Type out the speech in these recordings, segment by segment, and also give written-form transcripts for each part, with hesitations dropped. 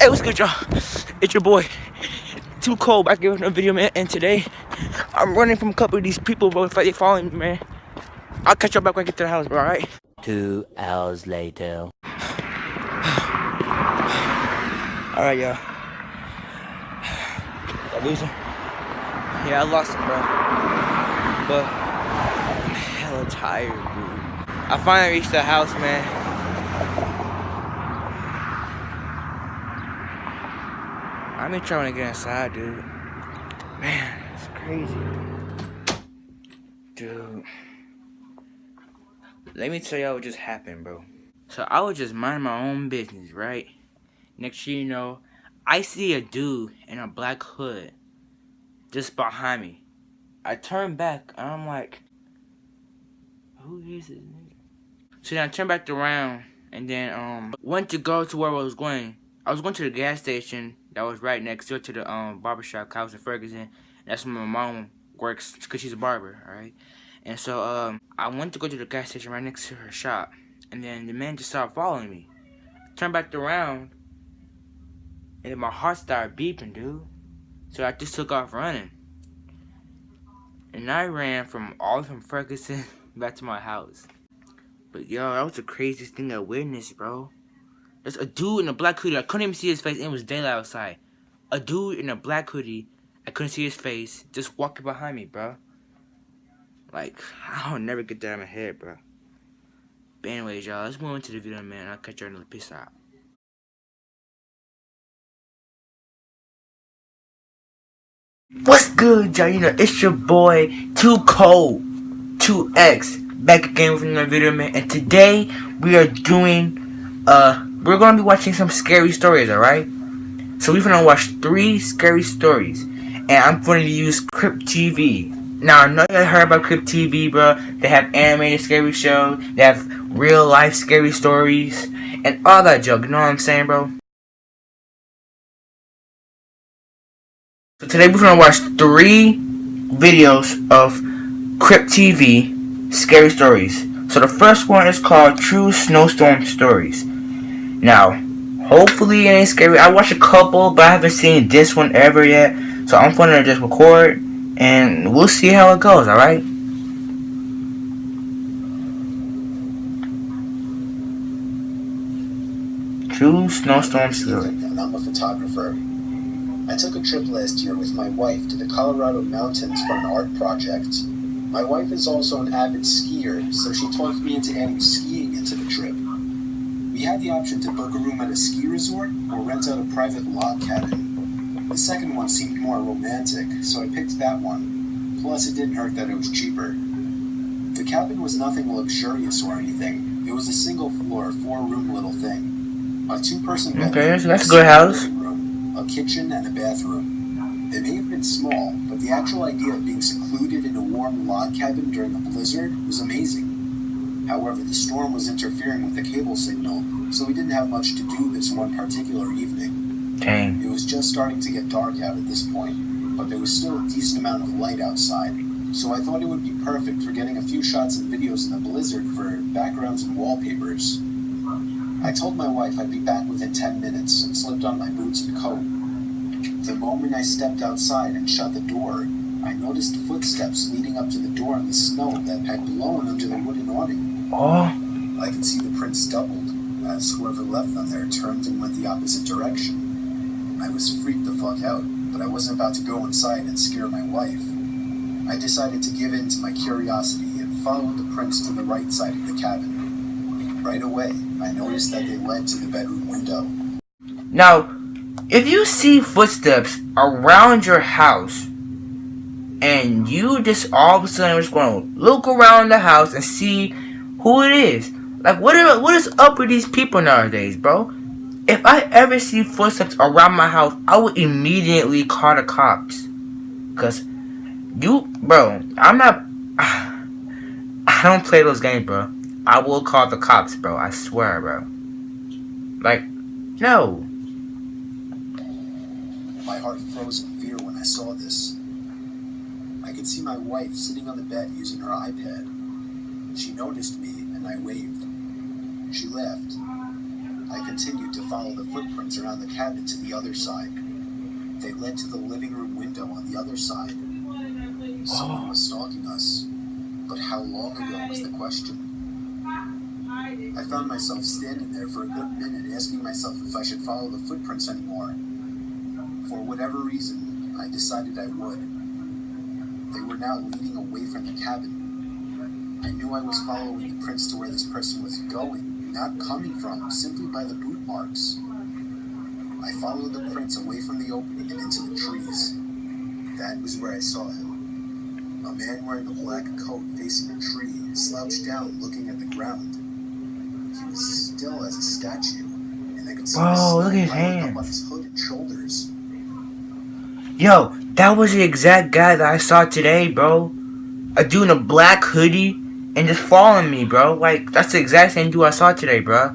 Hey, what's good, y'all? It's your boy, Too Cold, back here with another video, man. And today, I'm running from a couple of these people, bro. If they following me, man. I'll catch y'all back when I get to the house, bro, alright? 2 hours later. Alright, y'all. Did I lose him? Yeah, I lost him, bro. But I'm hella tired, dude. I finally reached the house, man. I've been trying to get inside, dude. Man, it's crazy. Dude. Let me tell y'all what just happened, bro. So I was just minding my own business, right? Next thing you know, I see a dude in a black hood just behind me. I turn back and I'm like, who is this nigga? So then I turned back around and then went to go to where I was going. I was going to the gas station that was right next door to the barbershop, Cowes and Ferguson. That's where my mom works because she's a barber, alright? And so I went to go to the gas station right next to her shop. And then the man just started following me. I turned back around and then my heart started beeping, dude. So I just took off running. And I ran from Ferguson back to my house. But yo, that was the craziest thing I witnessed, bro. There's a dude in a black hoodie. I couldn't even see his face, and it was daylight outside. A dude in a black hoodie. I couldn't see his face. Just walking behind me, bro. Like, I'll never get that out of my head, bro. But anyways, y'all, let's move into the video, man. I'll catch y'all in the peace out. What's good, y'all? You know, it's your boy, Too Cold, 2X, back again with another video, man. And today, we are doing, we're gonna be watching some scary stories, alright? So we're gonna watch 3 scary stories. And I'm going to use Crypt TV. Now, I know you heard about Crypt TV, bro. They have animated scary shows. They have real life scary stories. And all that junk, you know what I'm saying, bro? So today we're gonna watch 3 videos of Crypt TV scary stories. So the first one is called True Snowstorm Stories. Now, hopefully it ain't scary. I watched a couple, but I haven't seen this one ever yet. So I'm gonna just record, and we'll see how it goes, alright? True Snowstorm Stories. And I'm a photographer. I took a trip last year with my wife to the Colorado mountains for an art project. My wife is also an avid skier, so she talked me into adding skiing into the trip. We had the option to book a room at a ski resort or rent out a private log cabin. The second one seemed more romantic, so I picked that one. Plus, it didn't hurt that it was cheaper. The cabin was nothing luxurious or anything. It was a single floor, 4-room little thing. A 2-person bedroom. Okay, so that's a good house. A kitchen and a bathroom. They may have been small, but the actual idea of being secluded in a warm log cabin during a blizzard was amazing. However, the storm was interfering with the cable signal, so we didn't have much to do this one particular evening. Dang. It was just starting to get dark out at this point, but there was still a decent amount of light outside, so I thought it would be perfect for getting a few shots and videos in the blizzard for backgrounds and wallpapers. I told my wife I'd be back within 10 minutes and slipped on my boots and coat. The moment I stepped outside and shut the door, I noticed footsteps leading up to the door in the snow that had blown under the wooden awning. Oh. I could see the prints doubled, as whoever left them there turned and went the opposite direction. I was freaked the fuck out, but I wasn't about to go inside and scare my wife. I decided to give in to my curiosity and followed the prints to the right side of the cabin. Right away, I noticed that they led to the bedroom window. Now, if you see footsteps around your house, and you just all of a sudden just going to look around the house and see who it is, like what is up with these people nowadays, bro? If I ever see footsteps around my house, I would immediately call the cops. Cause I'm not. I don't play those games, bro. I will call the cops, bro. I swear, bro. Like, no. My heart froze in fear when I saw this. I could see my wife sitting on the bed using her iPad. She noticed me, and I waved. She laughed. I continued to follow the footprints around the cabin to the other side. They led to the living room window on the other side. Someone was stalking us, but how long ago was the question? I found myself standing there for a good minute, asking myself if I should follow the footprints anymore. For whatever reason, I decided I would. They were now leading away from the cabin. I knew I was following the prints to where this person was going, not coming from, simply by the boot marks. I followed the prints away from the opening and into the trees. That was where I saw him. A man wearing a black coat facing a tree, slouched down looking at the ground. He was still as a statue, and I could see the snow look at his piling up hands. on his hood and shoulders. Yo, that was the exact guy that I saw today, bro. A dude in a black hoodie and just following me, bro. Like, that's the exact same dude I saw today, bro.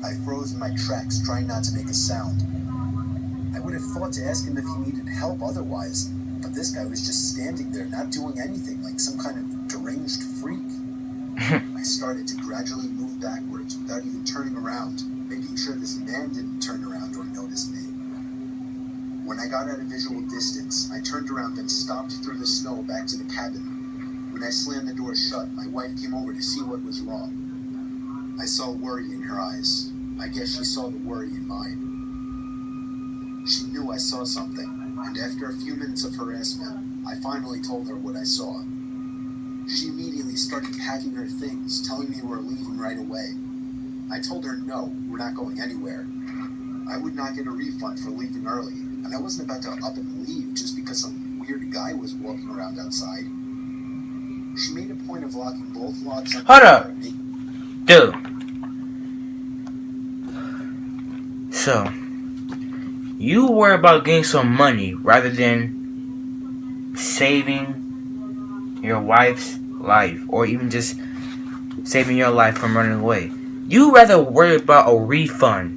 I froze in my tracks, trying not to make a sound. I would have thought to ask him if he needed help otherwise, but this guy was just standing there, not doing anything, like some kind of deranged freak. I started to gradually move backwards without even turning around, making sure this man didn't turn around or notice me. When I got at a visual distance, I turned around and stomped through the snow back to the cabin. When I slammed the door shut, my wife came over to see what was wrong. I saw worry in her eyes. I guess she saw the worry in mine. She knew I saw something, and after a few minutes of harassment, I finally told her what I saw. She immediately started packing her things, telling me we're leaving right away. I told her no, we're not going anywhere. I would not get a refund for leaving early, and I wasn't about to up and leave just because some weird guy was walking around outside. She made a point of locking both locks on Hold the up. door and Dude. So, you worry about getting some money rather than saving your wife's life, or even just saving your life from running away. You rather worry about a refund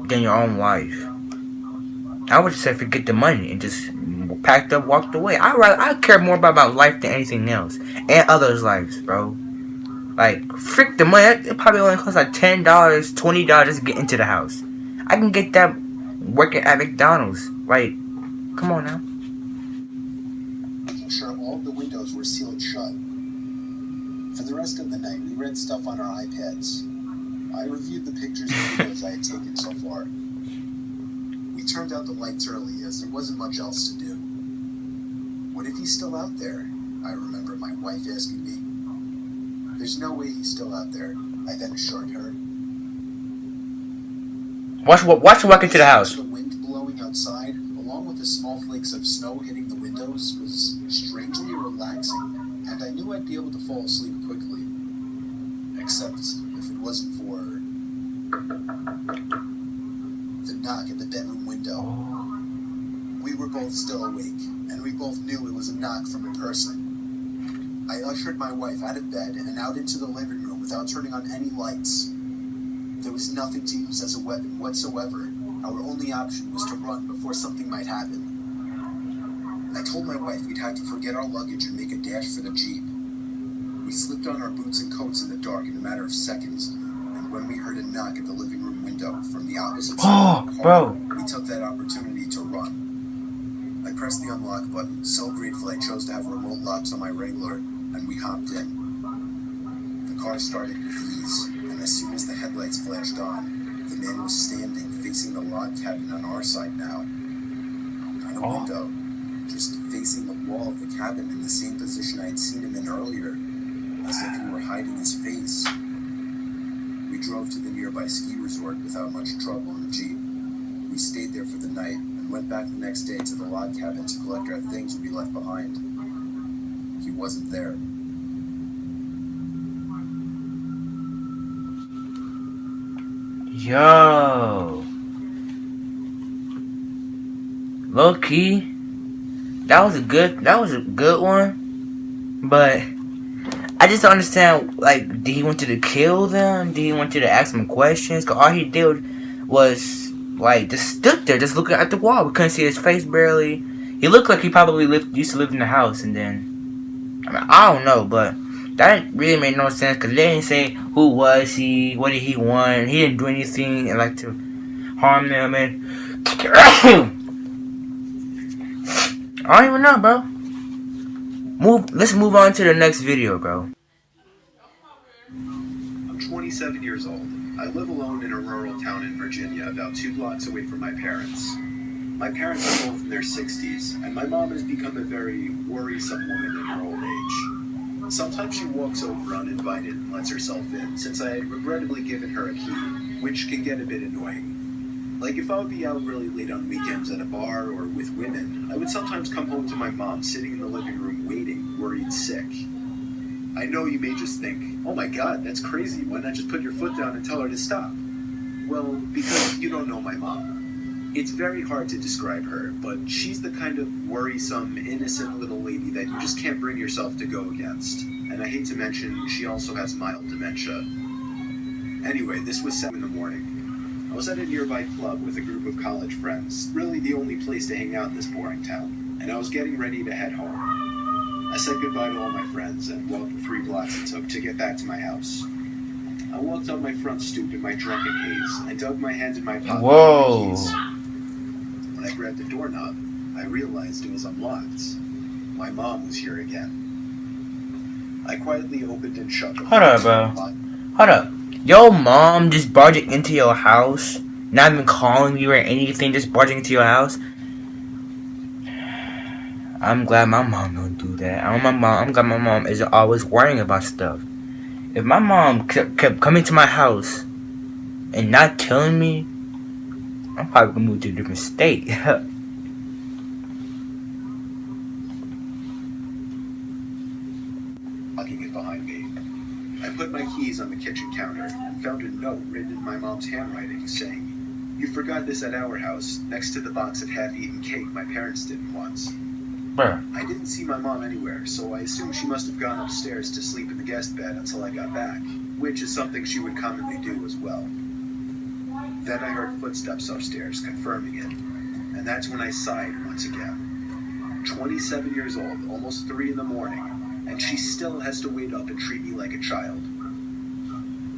than your own life. I would just say forget the money and just packed up, walked away. I care more about my life than anything else, and others' lives, bro. Like, frick the money. It probably only costs like $10, $20 just to get into the house. I can get that working at McDonald's. Like, come on now. making sure all of the windows were sealed shut. For the rest of the night, we read stuff on our iPads. I reviewed the pictures and videos I had taken so far. We turned out the lights early, as there wasn't much else to do. What if he's still out there? I remember my wife asking me. There's no way he's still out there, I then assured her. Watch walk into the house. The wind blowing outside, along with the small flakes of snow hitting the windows, was strangely relaxing, and I knew I'd be able to fall asleep quickly. Except if it wasn't for the knock at the bedroom window. We were both still awake, and we both knew it was a knock from a person. I ushered my wife out of bed and out into the living room without turning on any lights. There was nothing to use as a weapon whatsoever. Our only option was to run before something might happen. I told my wife we'd have to forget our luggage and make a dash for the Jeep. We slipped on our boots and coats in the dark in a matter of seconds, and when we heard a knock at the living room window from the opposite side of the car, we took that opportunity to run. I pressed the unlock button, so grateful I chose to have remote locks on my Wrangler, and we hopped in. The car started with ease, and as soon as the headlights flashed on, the man was standing facing the log cabin on our side now. Not a window, just facing the wall of the cabin in the same position I had seen him in earlier, as if he were hiding his face. We drove to the nearby ski resort without much trouble in the Jeep. We stayed there for the night and went back the next day to the log cabin to collect our things we left behind. He wasn't there. Yo. Low key. That was a good one. But I just don't understand, like, did he want to kill them? Did he want to ask them questions? Because all he did was, like, just stood there, just looking at the wall. We couldn't see his face barely. He looked like he probably used to live in the house, and then, I mean, I don't know, but That really made no sense because they didn't say who was he, what did he want. He didn't do anything and like to harm them. And I don't even know, bro. Let's move on to the next video, bro. I'm 27 years old. I live alone in a rural town in Virginia, about 2 blocks away from my parents. My parents are both in their 60s, and my mom has become a very worrisome woman in her old age. Sometimes she walks over uninvited and lets herself in, since I had regrettably given her a key, which can get a bit annoying. Like if I would be out really late on weekends at a bar or with women, I would sometimes come home to my mom sitting in the living room waiting, worried sick. I know you may just think, oh my god, that's crazy, why not just put your foot down and tell her to stop? Well, because you don't know my mom. It's very hard to describe her, but she's the kind of worrisome, innocent little lady that you just can't bring yourself to go against. And I hate to mention, she also has mild dementia. Anyway, this was 7 in the morning. I was at a nearby club with a group of college friends, really the only place to hang out in this boring town, and I was getting ready to head home. I said goodbye to all my friends and walked the 3 blocks it took to get back to my house. I walked up my front stoop in my drunken haze and dug my hand in my pocket for my keys. When I grabbed the doorknob, I realized it was unlocked. My mom was here again. I quietly opened and shut the Hold up, bro. Hold up. Your mom just barging into your house, not even calling you or anything, just barging into your house. I'm glad my mom don't do that. I'm glad my mom is always worrying about stuff. If my mom kept coming to my house and not telling me, I'm probably gonna move to a different state. Locking it behind me. I put my keys on the kitchen counter and found a note written in my mom's handwriting saying, "You forgot this at our house, next to the box of half-eaten cake my parents didn't once." Bruh. I didn't see my mom anywhere, so I assumed she must have gone upstairs to sleep in the guest bed until I got back, which is something she would commonly do as well. Then I heard footsteps upstairs, confirming it, and that's when I sighed once again. 27 years old, almost 3 in the morning, and she still has to wait up and treat me like a child.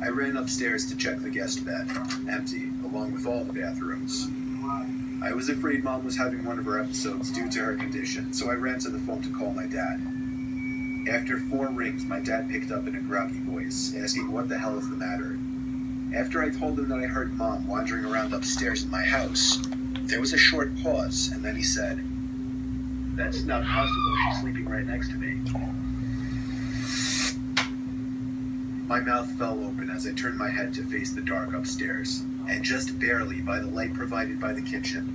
I ran upstairs to check the guest bed, empty, along with all the bathrooms. I was afraid Mom was having one of her episodes due to her condition, so I ran to the phone to call my dad. After 4 rings, my dad picked up in a groggy voice, asking what the hell is the matter. After I told him that I heard Mom wandering around upstairs in my house, there was a short pause, and then he said, "That's not possible, she's sleeping right next to me." My mouth fell open as I turned my head to face the dark upstairs, and just barely by the light provided by the kitchen.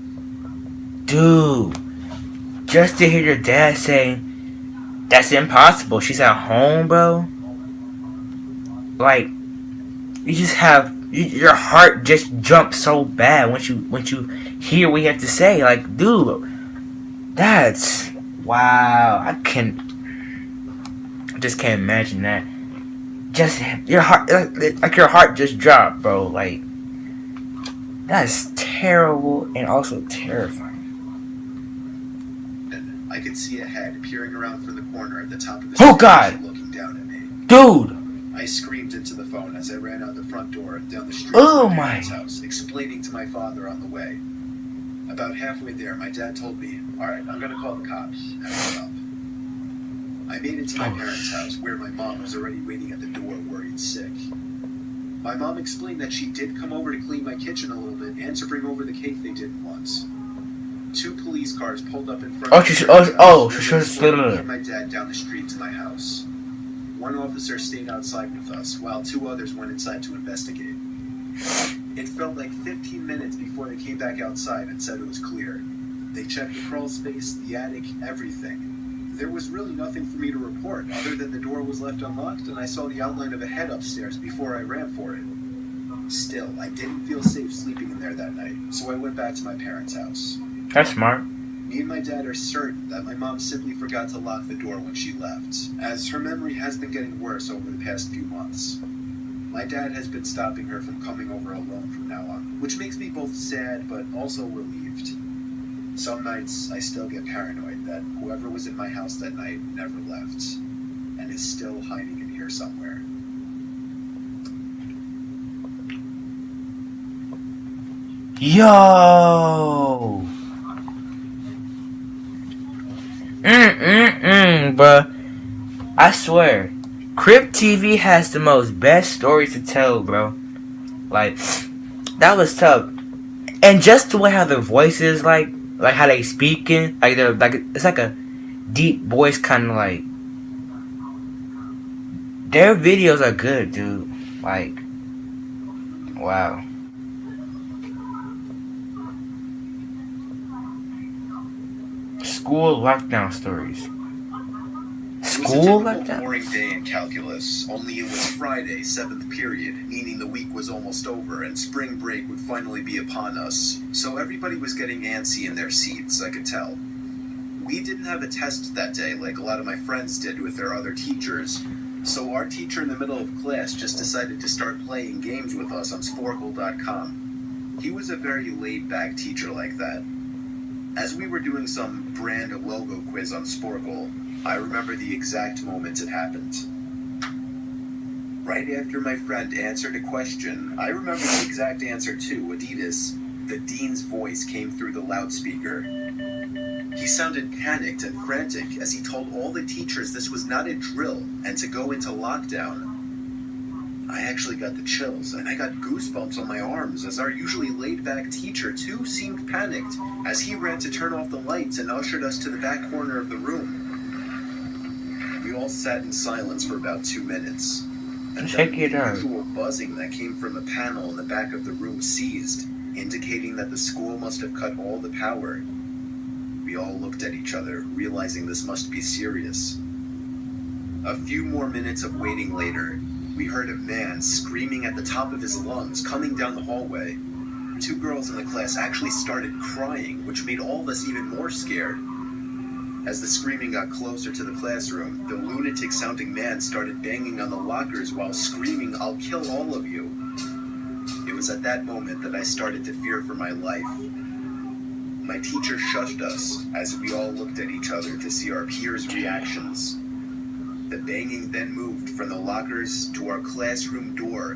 Dude, just to hear your dad say, "That's impossible, she's at home," bro. Like, you just have, your heart just jumps so bad once you hear what you have to say. Like, dude, that's, wow. I just can't imagine that. Just your heart, like your heart just dropped, bro. Like, that's terrible and also terrifying. I could see a head peering around from the corner at the top of the Oh stairs, God, looking down at me. dude! I screamed into the phone as I ran out the front door and down the street Oh to my my parents' house, explaining to my father on the way. About halfway there, my dad told me, "All right, I'm gonna call the cops," and I hung up. I made it to my parents' house, where my mom was already waiting at the door, worried sick. My mom explained that she did come over to clean my kitchen a little bit and to bring over the cake they didn't once. 2 police cars pulled up in front of She my dad down the street to my house. 1 officer stayed outside with us, while 2 others went inside to investigate. It felt like 15 minutes before they came back outside and said it was clear. They checked the crawl space, the attic, everything. There was really nothing for me to report, other than the door was left unlocked and I saw the outline of a head upstairs before I ran for it. Still, I didn't feel safe sleeping in there that night, so I went back to my parents' house. That's smart. Me and my dad are certain that my mom simply forgot to lock the door when she left, as her memory has been getting worse over the past few months. My dad has been stopping her from coming over alone from now on, which makes me both sad but also relieved. Some nights, I still get paranoid that whoever was in my house that night never left, and is still hiding in here somewhere. Yo! Bruh. I swear, Crib TV has the most best stories to tell, bro. Like, that was tough. And just the way how their voices, like how they speaking, like they're like, it's like a deep voice, kind of like. Their videos are good, dude. Like, wow. School lockdown stories. School lockdown? It was a typical lockdown? boring day in calculus, only it was Friday, 7th period, meaning the week was almost over and spring break would finally be upon us. So everybody was getting antsy in their seats, I could tell. We didn't have a test that day like a lot of my friends did with their other teachers. So our teacher in the middle of class just decided to start playing games with us on Sporkle.com. He was a very laid-back teacher like that. As we were doing some brand logo quiz on Sporkle, I remember the exact moment it happened. Right after my friend answered a question, I remember the exact answer too, Adidas. The dean's voice came through the loudspeaker. He sounded panicked and frantic as he told all the teachers this was not a drill and to go into lockdown. I actually got the chills and I got goosebumps on my arms as our usually laid-back teacher too seemed panicked as he ran to turn off the lights and ushered us to the back corner of the room. We all sat in silence for about 2 minutes. And then the usual buzzing that came from a panel in the back of the room ceased, indicating that the school must have cut all the power. We all looked at each other, realizing this must be serious. A few more minutes of waiting later, we heard a man screaming at the top of his lungs coming down the hallway. 2 girls in the class actually started crying, which made all of us even more scared. As the screaming got closer to the classroom, the lunatic-sounding man started banging on the lockers while screaming, "I'll kill all of you." It was at that moment that I started to fear for my life. My teacher shushed us as we all looked at each other to see our peers' reactions. The banging then moved from the lockers to our classroom door.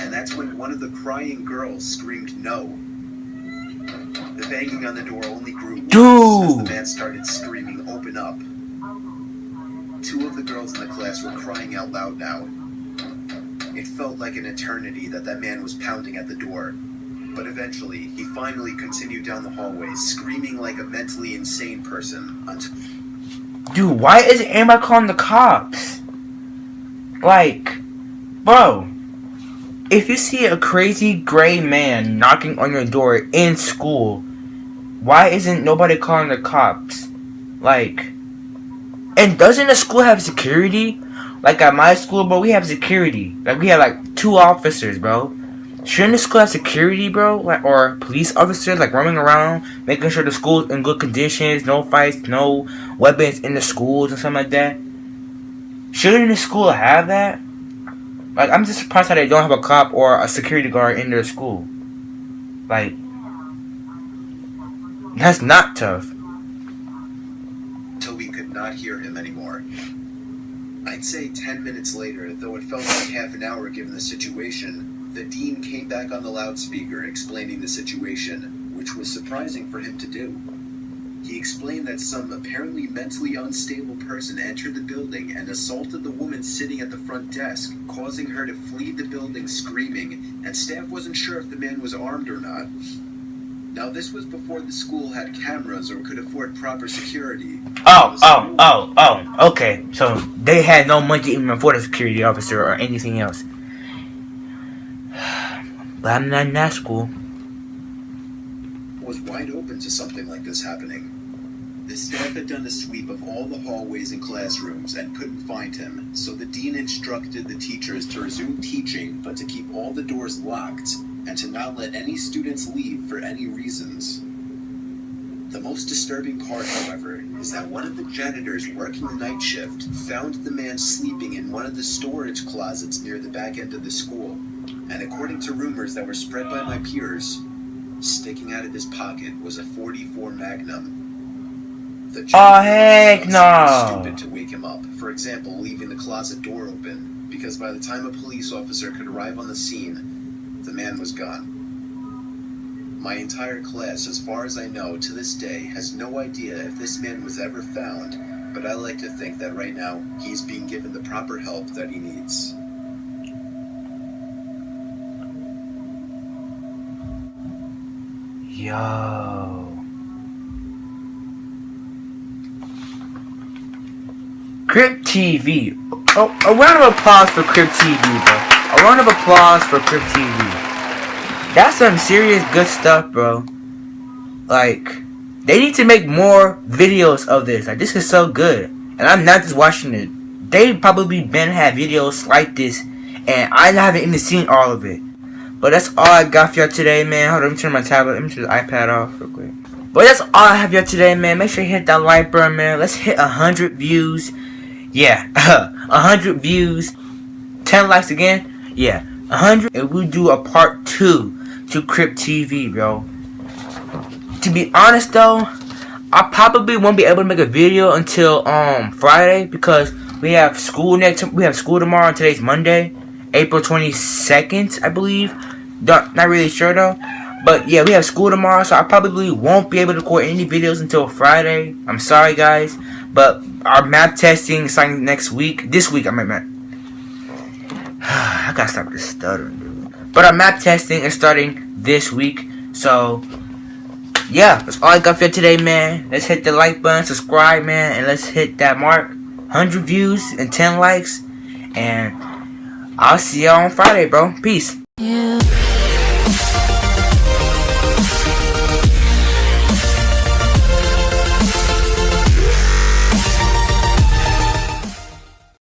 And that's when one of the crying girls screamed no. The banging on the door only grew worse as the man started screaming, "Open up." 2 of the girls in the class were crying out loud now. It felt like an eternity that man was pounding at the door. But eventually, he finally continued down the hallway, screaming like a mentally insane person until... Dude, why isn't anybody calling the cops? Like, bro, if you see a crazy gray man knocking on your door in school, why isn't nobody calling the cops? Like, and doesn't the school have security? Like at my school, bro, we have security. Like we have like 2 officers, bro. Shouldn't the school have security, bro? Like, or police officers like roaming around, making sure the school's in good conditions, no fights, no weapons in the schools and something like that? Shouldn't the school have that? Like, I'm just surprised how they don't have a cop or a security guard in their school. Like, that's not tough. Until we could not hear him anymore. I'd say 10 minutes later, though it felt like half an hour given the situation, the dean came back on the loudspeaker explaining the situation, which was surprising for him to do. He explained that some apparently mentally unstable person entered the building and assaulted the woman sitting at the front desk, causing her to flee the building screaming, and staff wasn't sure if the man was armed or not. Now, this was before the school had cameras or could afford proper security. Okay. So they had no money to even afford a security officer or anything else. But I'm not in that school. Was wide open to something like this happening. The staff had done a sweep of all the hallways and classrooms and couldn't find him, so the dean instructed the teachers to resume teaching, but to keep all the doors locked and to not let any students leave for any reasons. The most disturbing part, however, is that one of the janitors working the night shift found the man sleeping in one of the storage closets near the back end of the school, and according to rumors that were spread by my peers, sticking out of his pocket was a .44 Magnum. The Oh, heck was no. stupid to wake him up. For example, leaving the closet door open, because by the time a police officer could arrive on the scene, the man was gone. My entire class, as far as I know, to this day, has no idea if this man was ever found, but I like to think that right now, he's being given the proper help that he needs. Yo. Crypt TV. Oh, a round of applause for Crypt TV, bro. A round of applause for Crypt TV. That's some serious good stuff, bro. Like, they need to make more videos of this. Like, this is so good. And I'm not just watching it. They probably been had videos like this, and I haven't even seen all of it. But that's all I got for y'all today, man. Hold on, let me turn my tablet, let me turn the iPad off real quick. But that's all I have y'all today, man. Make sure you hit that like button, man. Let's hit 100 views. Yeah, 100 views. 10 likes again. Yeah, 100. And we'll do a part 2 to Crypt TV, bro. To be honest, though, I probably won't be able to make a video until Friday because we have school tomorrow. And today's Monday, April 22nd, I believe. Not really sure though. But yeah, we have school tomorrow, so I probably won't be able to record any videos until Friday. I'm sorry, guys, but our map testing is starting next week. This week, I meant. I gotta stop this stuttering, dude. But our map testing is starting this week, so yeah, that's all I got for you today, man. Let's hit the like button, subscribe, man, and let's hit that mark. 100 views and 10 likes, and I'll see y'all on Friday, bro. Peace. Yeah.